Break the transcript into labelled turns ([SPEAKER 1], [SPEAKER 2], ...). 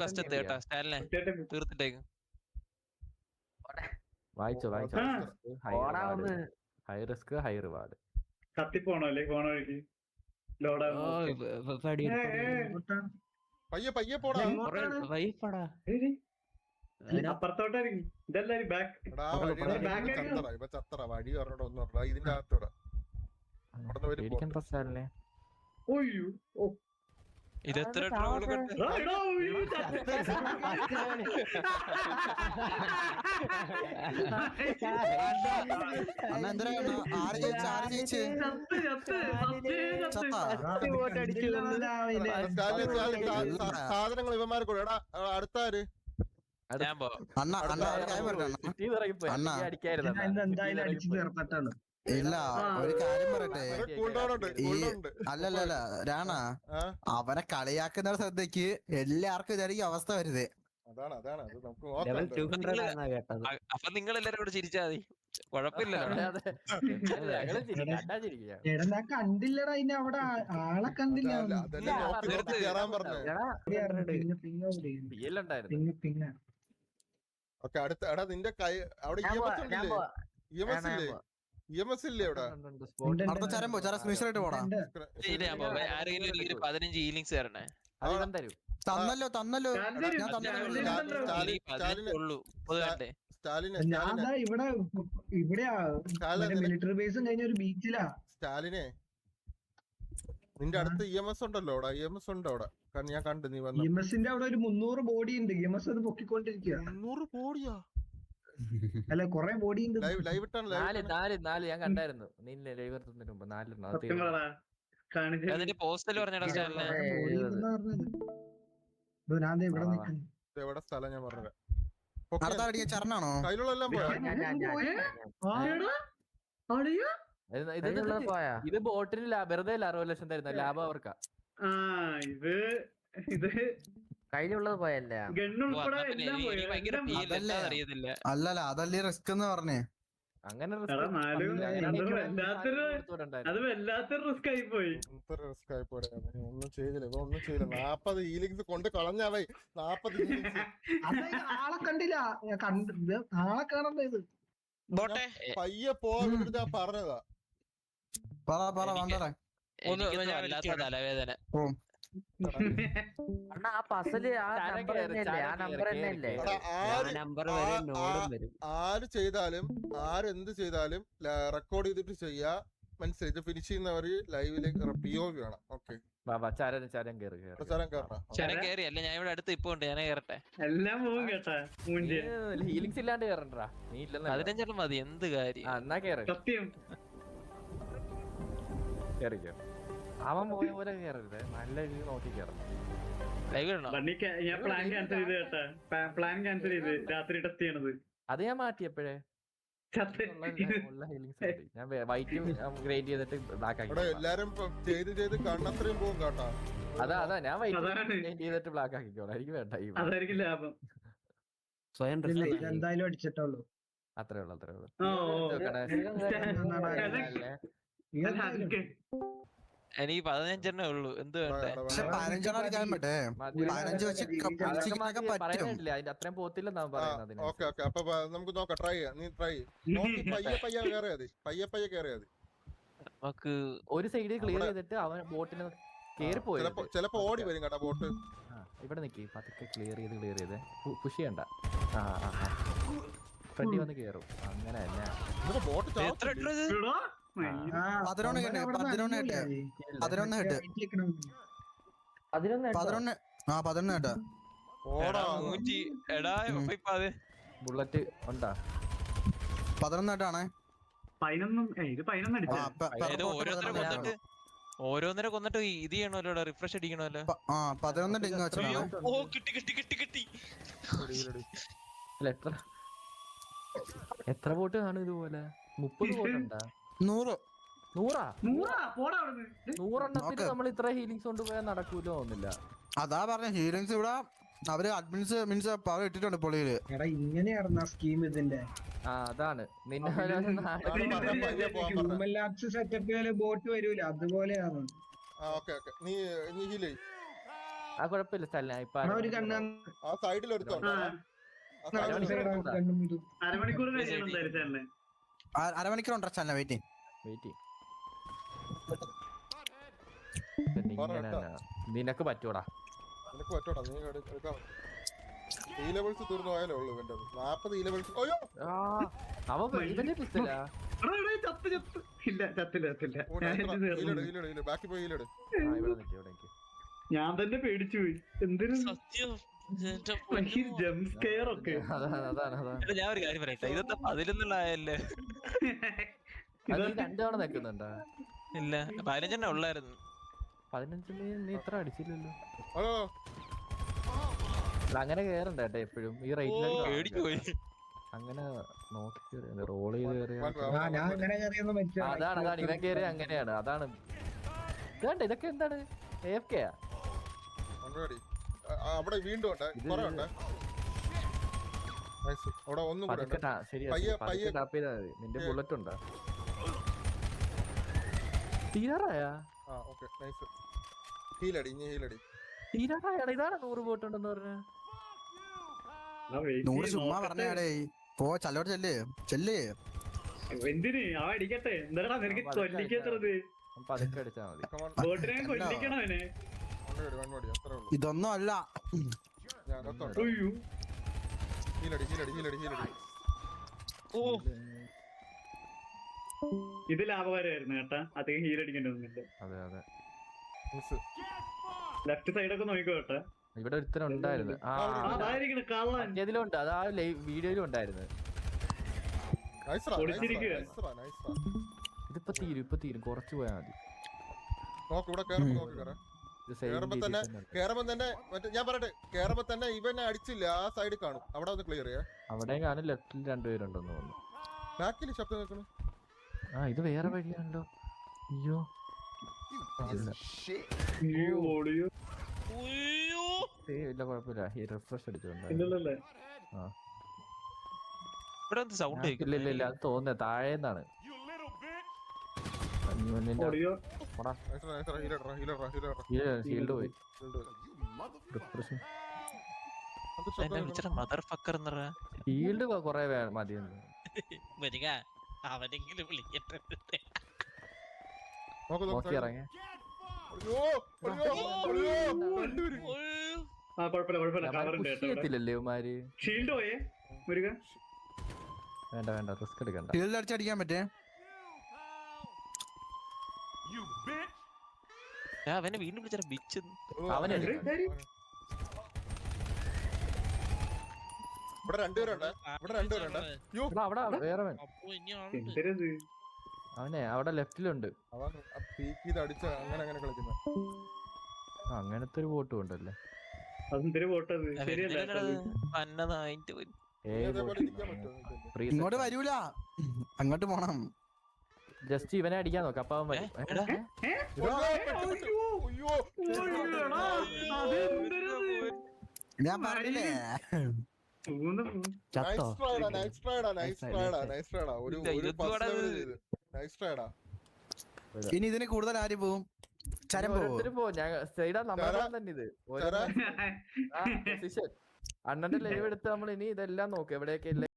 [SPEAKER 1] Rest എത്തി കേട്ടാ സ്റ്റാലിനെ തീർത്തിട്ടേക്ക്.
[SPEAKER 2] വായിച്ചോ ഹൈ റിസ്ക് ഹൈ റിവാർഡ്.
[SPEAKER 3] കത്തിപ്പോണോ അല്ലേ പോണ വഴിക്ക്
[SPEAKER 4] പയ്യെ പോടാ.
[SPEAKER 3] അപ്പുറത്തോട്ടായിരിക്കും ഇതെല്ലാരും ബാക്ക്
[SPEAKER 4] ചത്തറ വഴി പറഞ്ഞോണ്ട് ഇതിന്റെ അകത്തോടെ
[SPEAKER 1] ഇതെത്ര ട്രോള് കണ്ട്
[SPEAKER 4] സാധനങ്ങൾ ഇവന്മാർക്ക് എടാ അടുത്താര്
[SPEAKER 5] ഇല്ല ഒരു കാര്യം പറയട്ടെ, അല്ലല്ല രാണ അവനെ കളിയാക്കുന്ന ശ്രദ്ധയ്ക്ക് എല്ലാവർക്കും ഇതായിരിക്കും അവസ്ഥ വരുന്നത്.
[SPEAKER 1] അപ്പൊ നിങ്ങൾ എല്ലാരും കൂടെ ചിരിച്ചാ മതി, കുഴപ്പമില്ലല്ലോ.
[SPEAKER 6] കണ്ടില്ലടാ ഇനി അവിടെ ആളെ കണ്ടില്ല. പിന്നെ
[SPEAKER 4] അടുത്ത നിന്റെ കൈ അവിടെ
[SPEAKER 1] ആരെങ്കിലും 15 ഹീലിങ്സ് തരണേ.
[SPEAKER 5] തന്നല്ലോ
[SPEAKER 6] ഇവിടെ മിലിറ്ററി ബേസും കഴിഞ്ഞ ഒരു ബീച്ചിലാ.
[SPEAKER 4] സ്റ്റാലിനെ നിന്റെ അടുത്ത് EMS ഉണ്ടല്ലോ അവിടെ, EMS ഉണ്ട് അവിടെ, ഞാൻ കണ്ടു നീ വന്നു.
[SPEAKER 6] EMSന്റെ അവിടെ ഒരു 300 ബോഡി ഉണ്ട്. EMS അത് പൊക്കിക്കൊണ്ടിരിക്കുക.
[SPEAKER 4] 300 ബോഡിയാ?
[SPEAKER 6] അല്ല കൊറേ ബോഡി ഉണ്ട്.
[SPEAKER 4] ലൈവ് ഇട്ടാണ്.
[SPEAKER 2] ഞാൻ കണ്ടായിരുന്നു.
[SPEAKER 1] അതിന്റെ പോസ്റ്റൽ പറഞ്ഞടാ സ്റ്റാലിനെ.
[SPEAKER 4] എവിടെ സ്ഥലം ഞാൻ പറഞ്ഞത്.
[SPEAKER 5] ചരണാണോ
[SPEAKER 4] കയ്യിലുള്ളെല്ലാം
[SPEAKER 2] ഇത് ബോട്ടിന് വെറുതെ 60 ലക്ഷം തരുന്ന ലാഭം അവർക്കാ.
[SPEAKER 3] ഇത്
[SPEAKER 5] കയ്യിലുള്ളത് പോയല്ല. അല്ലല്ല അതല്ലേ റിസ്ക് എന്ന് പറഞ്ഞേ.
[SPEAKER 2] അങ്ങനെ
[SPEAKER 3] അത് വല്ലാത്തൊരു റിസ്ക് ആയി പോയി.
[SPEAKER 4] ഒന്നും ചെയ്തില്ല 40 ഹീലിങ്സ് കൊണ്ട് കളഞ്ഞാവേ. 40
[SPEAKER 6] ആളെ കണ്ടില്ല, ആളെ കാണണ്ട. ഇത്
[SPEAKER 4] പയ്യെ പോകാൻ ഞാൻ പറഞ്ഞതാ.
[SPEAKER 1] തലവേദന
[SPEAKER 4] ആര് ചെയ്താലും ആരെന്ത് ചെയ്താലും റെക്കോർഡ് ചെയ്തിട്ട് ചെയ്യാ, മനസ്സിലായി. ഫിനിഷ് ചെയ്യുന്നവര് ലൈവിലേക്ക് POV വേണം. ഓക്കെ
[SPEAKER 1] ചരം കേറിയല്ല, ഞാൻ ഇവിടെ അടുത്ത് ഇപ്പൊ ഉണ്ട്, ഞാൻ കേറട്ടെ.
[SPEAKER 3] എല്ലാം പോകും കേട്ടാ.
[SPEAKER 2] ഹീലിങ്സ് ഇല്ലാണ്ട് കേറണ്ടാ നീ.
[SPEAKER 1] 15 മതി, എന്ത് കാര്യം.
[SPEAKER 2] എന്നാ
[SPEAKER 3] സത്യം
[SPEAKER 2] കേറിക്കോ. അവൻ പോയ പോലെ കേറരുത്, നല്ല രീതിയിൽ നോക്കി കയറണം.
[SPEAKER 3] ഞാൻ പ്ലാൻ ക്യാൻസൽ ചെയ്ത് കേട്ടാ. പ്ലാൻ ക്യാൻസൽ ചെയ്ത് രാത്രി ടെസ്റ്റ് ചെയ്യണത്.
[SPEAKER 2] അത് ഞാൻ മാറ്റിയപ്പോഴേ ഞാൻ വൈറ്റ് ഗ്രേഡ് ചെയ്തിട്ട് ബ്ലാക്ക് ആക്കി.
[SPEAKER 4] എല്ലാരും ചെയ്ത് കണ്ണത്രയും പോകും കേട്ടാ.
[SPEAKER 2] അതാ ഞാൻ വൈറ്റ് ഗ്രേഡ് ചെയ്തിട്ട് ബ്ലാക്ക് ആക്കിക്കോളാം. എനിക്ക് വേണ്ട,
[SPEAKER 3] അതായിരിക്കും ലാഭം.
[SPEAKER 6] സ്വയം എന്തായാലും അടിച്ചിട്ടുള്ളൂ.
[SPEAKER 2] അത്രേ ഉള്ളു.
[SPEAKER 1] എനിക്ക് 15 ഉള്ളൂ. എന്ത് വേണ്ടേ?
[SPEAKER 2] അതിന്റെ അത്രയും പോത്തില്ലെന്നാ പറയുന്നത്.
[SPEAKER 4] അപ്പൊ നമുക്ക് നോക്കാം, ട്രൈ ചെയ്യാം. നീ ട്രൈ പയ്യെ കയറിയാ മതി.
[SPEAKER 1] നമുക്ക്
[SPEAKER 2] ഒരു സൈഡ് ക്ലിയർ ചെയ്തിട്ട് അവൻ ബോട്ടിന് കേറി പോയി.
[SPEAKER 4] ചിലപ്പോ ഓടി വരും കേട്ടോ ബോട്ട്.
[SPEAKER 2] ഇവിടെ നിക്ക്, പതുക്കെ ക്ലിയർ ചെയ്ത് പുഷ് ചെയ്യണ്ട. ഫ്രണ്ടി വന്ന് കേറും. അങ്ങനെ തന്നെ
[SPEAKER 4] ബോട്ട്
[SPEAKER 5] 11
[SPEAKER 2] ബുള്ളറ്റ് ഉണ്ടാ
[SPEAKER 5] 11
[SPEAKER 1] ഓരോന്നര കൊന്നിട്ട് ഇത് ചെയ്യണല്ലോ, റിഫ്രഷ് അടിക്കണല്ലോ.
[SPEAKER 5] 11
[SPEAKER 2] എത്ര ബോട്ട് കാണും ഇതുപോലെ? 30 ബോട്ടുണ്ടാ? 100 നമ്മൾ ഇത്ര ഹീലിങ്സ് കൊണ്ട് പോയാൽ നടക്കൂലോ ഒന്നില്ല.
[SPEAKER 5] അതാ പറഞ്ഞ ഹീലിങ്സ് ഇവിടെ അവര് അഡ്മിൻസ് മീൻസ് പവർ ഇട്ടിട്ടുണ്ട് പൊളിയില്.
[SPEAKER 6] ഇങ്ങനെയായിരുന്നു സ്കീം ഇതിന്റെ.
[SPEAKER 2] അതാണ് നിന്നെ
[SPEAKER 6] സെറ്റപ്പ് ബോട്ട് വരൂല, അതുപോലെയാണ്.
[SPEAKER 2] ആ കുഴപ്പമില്ല സ്ഥലം ഇപ്പൊ
[SPEAKER 6] എടാ, ഒരു കണ്ണ്
[SPEAKER 4] ആ സൈഡിൽ ഒരുത്തുണ്ട്
[SPEAKER 3] ആ, അരമണിക്കൂർ കഴിയണം ധരിച്ചാലേ.
[SPEAKER 5] അരമണിക്കൂർ ചാനൽ വെയിറ്റിംഗ്.
[SPEAKER 2] വെയിറ്റ്
[SPEAKER 4] പറ
[SPEAKER 2] നിനക്ക് പറ്റൂടാ.
[SPEAKER 4] നിനക്ക് പറ്റോടാ, നീ എടുക്കാം. ഈ ലെവൽസ് തീർന്നു പോയാലേ ഉള്ളൂ ഇവന്റെ 40 ഈ ലെവൽസ്. അയ്യോ
[SPEAKER 2] അവൻ ഇവന്റെ പിസ്റ്റലാ.
[SPEAKER 3] ചത്ത് ഇല്ല, ചത്തില്ല.
[SPEAKER 4] ബാക്കി പോയി ഹീലെട്.
[SPEAKER 2] ഇവിടെ നിൽക്കും ഇവിടെ നിൽക്കും.
[SPEAKER 3] ഞാൻ തന്നെ പേടിച്ചു പോയി. എന്തൊരു
[SPEAKER 1] സത്യം
[SPEAKER 3] ജംപ് സ്കെയർ ഒക്കെ.
[SPEAKER 2] അതാണ്
[SPEAKER 1] ഞാൻ ഒരു കാര്യം പറയട്ടെ, ഇതൊക്കെ 11
[SPEAKER 2] രണ്ടു തവണ നിൽക്കുന്നുണ്ടാ?
[SPEAKER 1] ഇല്ല 15 ഉള്ളായിരുന്നു.
[SPEAKER 2] 15 നീ ഇത്ര അടിച്ചില്ലല്ലോ.
[SPEAKER 4] ഹലോ
[SPEAKER 2] അങ്ങനെ കേറണ്ട കേട്ടോ എപ്പോഴും ഈ
[SPEAKER 1] പേടിച്ചു പോയി.
[SPEAKER 2] അങ്ങനെ നോക്കി റോൾ ചെയ്ത് കയറിയ
[SPEAKER 6] ഞാൻ അങ്ങനെ കയറിയൊന്നും പറ്റില്ല.
[SPEAKER 2] അതാണ് ഇവൻ കയറിയ അങ്ങനെയാണ്. അതാണ് ഇതേണ്ട ഇതൊക്കെ എന്താണ് AFK യാ?
[SPEAKER 4] അവിടെ വീണ്ടും ഉണ്ട്, കുറെ ഉണ്ട്. അവിടെ ഒന്നും കൂടെ ഉണ്ട്. പയ്യെ
[SPEAKER 2] ടാപ്പ് ചെയ്താൽ മതി. നിന്റെ ബുള്ളറ്റ് ഉണ്ടോ? തീരാറായാ?
[SPEAKER 4] ആ ഓക്കെ നൈസ്. ഹീലടി, ഇനി ഹീലടി.
[SPEAKER 2] തീരാറായാടാ? ഇതാണ് 100 ബോട്ടുണ്ടെന്ന് പറഞ്ഞ
[SPEAKER 5] 100 ചുമ്മാ പറഞ്ഞാടേ. പോ ചല്ലോട് ചെല്ല്.
[SPEAKER 3] എന്തിന് അവ അടിക്കട്ടെ? എന്താടാ നിനക്ക് കൊല്ലിക്കത്തത്?
[SPEAKER 2] പതുക്കെ അടിച്ചാ മതി.
[SPEAKER 3] ബോട്ടിനെ കൊല്ലിക്കണം അവനെ.
[SPEAKER 4] അത്രേ ഉള്ളൂ.
[SPEAKER 5] ഇതൊന്നും അല്ല.
[SPEAKER 4] ഞാൻ അകത്തുണ്ട്.
[SPEAKER 3] അയ്യോ
[SPEAKER 4] ഹീലടി.
[SPEAKER 1] ഓ
[SPEAKER 3] ഇത് ലാഭകരമായിരുന്നു കേട്ടാ. അധികം ഹീൽ അടിക്കേണ്ടി വന്നില്ല.
[SPEAKER 2] അതെ
[SPEAKER 4] മിസ്.
[SPEAKER 3] ലെഫ്റ്റ് സൈഡൊക്കെ നോക്കിക്കോ കേട്ടാ.
[SPEAKER 2] ഇവിടെ ഒരുത്തരം ഉണ്ടായിരുന്നു.
[SPEAKER 3] അതായിരിക്കണം കള്ളൻ.
[SPEAKER 2] ഇതിലുണ്ട്, അത് ആ വീഡിയോയിലും ഉണ്ടായിരുന്നു.
[SPEAKER 4] നൈസ്റാ.
[SPEAKER 2] ഇതിപ്പോ തീരും കുറച്ച് പോയാൽ മതി.
[SPEAKER 4] നോക്ക് ഇവിടെ കേറുമ്പോ കേറുമ്പോ തന്നെ മറ്റേ ഞാൻ പറയട്ടെ, കേറുമ്പോ തന്നെ ഇവനെ അടിച്ചില്ല, ആ സൈഡിൽ കാണും. അവിടെ ഒന്ന് ക്ലിയർ ചെയ്യാ.
[SPEAKER 2] അവിടെ കാണും ലെഫ്റ്റിൽ 2 പേരുണ്ടെന്ന് തോന്നുന്നു.
[SPEAKER 4] ബാക്കിൽ ശബ്ദം കേൾക്കണു.
[SPEAKER 2] ഇത് വേറെ വഴിയാണല്ലോ. അയ്യോ
[SPEAKER 3] ഓടിയോ
[SPEAKER 2] ഇല്ല കുഴപ്പമില്ല. റിഫ്രഷ് അടിച്ചിട്ടുണ്ട്.
[SPEAKER 3] ഇല്ലല്ലേ?
[SPEAKER 1] ഇവിടെ സൗണ്ട്
[SPEAKER 2] ഇല്ല അത് തോന്നുന്നത് താഴേന്നാണ്. ഷീൽഡ് പോയി.
[SPEAKER 1] മദർ ഫക്കർ
[SPEAKER 2] ഷീൽഡ് കൊറേ മതി.
[SPEAKER 1] അവനെങ്കിലും വിളിക്കട്ടെ.
[SPEAKER 2] നോക്കി ഇറങ്ങി. ചെയ്യത്തില്ലല്ലേ ഇവന്മാര്?
[SPEAKER 3] ഷീൽഡ് പോയേ മുരുക.
[SPEAKER 2] വേണ്ട റിസ്ക് എടുക്കണ്ട.
[SPEAKER 5] ഷീൽഡ് അടിച്ചടിക്കാൻ പറ്റേ?
[SPEAKER 1] അവനെ വീണ്ടും വിളിച്ചാ ബിച്ച്.
[SPEAKER 2] അവനെ
[SPEAKER 4] ഇവിടെ രണ്ടുപേരുണ്ട്.
[SPEAKER 2] അവിടെ വേറെ
[SPEAKER 3] എന്തരത്?
[SPEAKER 2] അവനെ അവിടെ ലെഫ്റ്റിലുണ്ട്.
[SPEAKER 4] അവൻ പീക്ക് ചെയ്ത് അടിച്ച അങ്ങനെ കളിക്കുന്നത്.
[SPEAKER 2] അങ്ങനത്തെ ഒരു ബോട്ടും ഉണ്ടല്ലേ?
[SPEAKER 3] അതെന്തൊരു ബോട്ടത്? ശരിയല്ല.
[SPEAKER 5] ഇങ്ങോട്ട് വരൂല, അങ്ങോട്ട് പോണം.
[SPEAKER 2] ജസ്റ്റ് ഇവനെ അടിക്കാൻ നോക്കാം. അപ്പൊ അവൻ വരും.
[SPEAKER 5] ഞാൻ പറഞ്ഞില്ലേ ചത്തോ? ഇനി ഇതിന് കൂടുതൽ ആര് പോവും? ചരം പോവും.
[SPEAKER 2] അണ്ണന്റെ ലൈവ് എടുത്ത് നമ്മൾ ഇനി ഇതെല്ലാം നോക്കും എവിടെയൊക്കെ